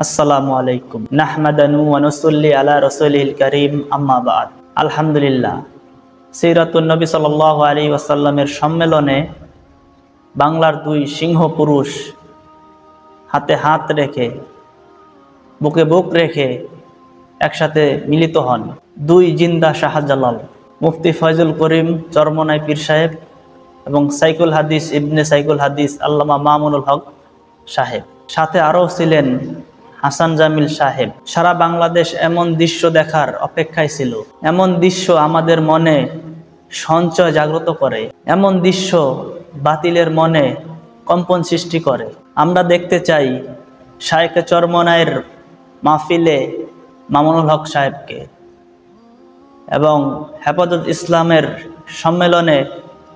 আসসালামু আলাইকুম নাহমাদানু ওয়া নুসাল্লি আলা রাসূলিল কারীম আম্মা বাদ। আলহামদুলিল্লাহ, সিরাতুন নবী সাল্লাল্লাহু আলাইহি ওয়াসাল্লামের সম্মেলনে বাংলার দুই সিংহ পুরুষ হাতে হাত রেখে বুকে বুক রেখে একসাথে মিলিত হন। দুই জিন্দা শাহজালাল, মুফতি ফয়জুল করিম চরমনাই পীর সাহেব এবং সাইকুল হাদিস ইবনে সাইকুল হাদিস আল্লামা মামুনুল হক সাহেব। সাথে আরও ছিলেন হাসান জামিল সাহেব। সারা বাংলাদেশ এমন দৃশ্য দেখার অপেক্ষায় ছিল। এমন দৃশ্য আমাদের মনে সঞ্চয় জাগ্রত করে, এমন দৃশ্য বাতিলের মনে কম্পন সৃষ্টি করে। আমরা দেখতে চাই শায়েখে চরমনাইয়ের মাহফিলে মামুনুল হক সাহেবকে এবং হেফাজত ইসলামের সম্মেলনে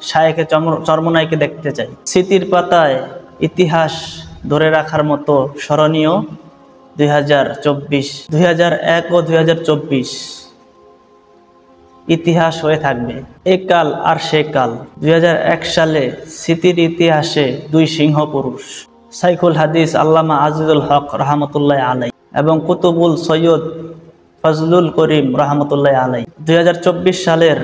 শায়েখে চরমনাইকে দেখতে চাই। স্মৃতির পাতায় ইতিহাস ধরে রাখার মতো স্মরণীয় 2001 ও 2024 ইতিহাস হয়ে থাকবে। এ কাল আর সে কাল। 2001 সালে স্মৃতির ইতিহাসে দুই সিংহ পুরুষ সাইকুল হাদিস আল্লামা আজিজুল হক রহমতুল্লাহ আলাই এবং কুতুবুল সৈয়দ ফজলুল করিম রহমতুল্লাহ আলাই। 2024 সালের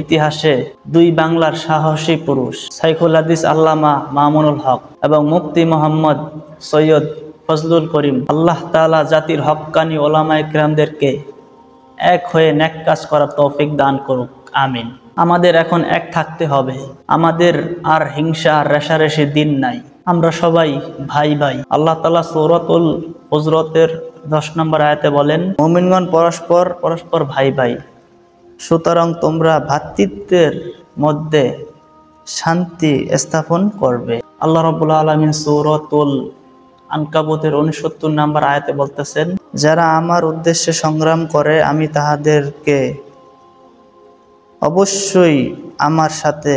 ইতিহাসে দুই বাংলার সাহসী পুরুষ সাইকুল হাদিস আল্লামা মামুনুল হক এবং মুফতি মোহাম্মদ সৈয়দ ফজলুল করিম। আল্লাহ তাআলা জাতির হক্কানি ওলামায়ে কিরামদেরকে এক হয়ে নেক কাজ করার তৌফিক দান করুক, আমিন। আমাদের এখন এক থাকতে হবে। আমাদের আর হিংসা আর রেষারেষি দিন নাই। আমরা সবাই ভাই ভাই। আল্লাহ তাআলা সূরাতুল হুজরাতের 10 নম্বর আয়াতে বলেন, মুমিনগণ পরস্পর ভাই ভাই, সুতরাং তোমরা ভ্রাতৃত্বের মধ্যে শান্তি স্থাপন করবে। আল্লাহ রাব্বুল আলামিন সূরাতুল আনকাবুতের 69 নম্বর আয়াতে বলতেছেন, যারা আমার উদ্দেশ্যে সংগ্রাম করে আমি তাহাদেরকে অবশ্যই আমার সাথে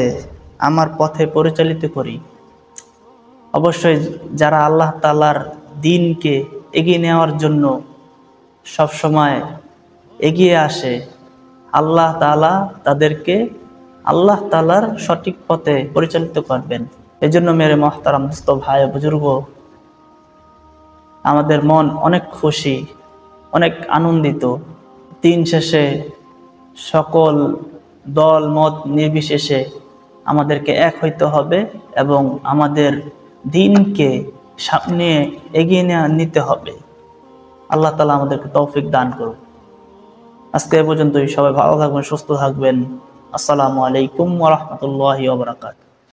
আমার পথে পরিচালিত করি। অবশ্যই যারা আল্লাহ তাআলার দ্বীনকে এগিয়ে নেওয়ার জন্য সবসময় এগিয়ে আসে, আল্লাহ তাআলা তাদেরকে আল্লাহ তাআলার সঠিক পথে পরিচালিত করবেন। এজন্য মেরে মুহতারাম দোস্ত ভাই বুজুর্গ, আমাদের মন অনেক খুশি, অনেক আনন্দিত। দিন শেষে সকল দল মত নির্বিশেষে আমাদেরকে এক হইতে হবে এবং আমাদের দিনকে সামনে এগিয়ে নিতে হবে। আল্লাহ তাআলা আমাদেরকে তৌফিক দান করুন। আজকে এ পর্যন্তই। সবাই ভালো থাকবেন, সুস্থ থাকবেন। আসসালামু আলাইকুম ওয়া রাহমাতুল্লাহি ওয়া বারাকাতুহু।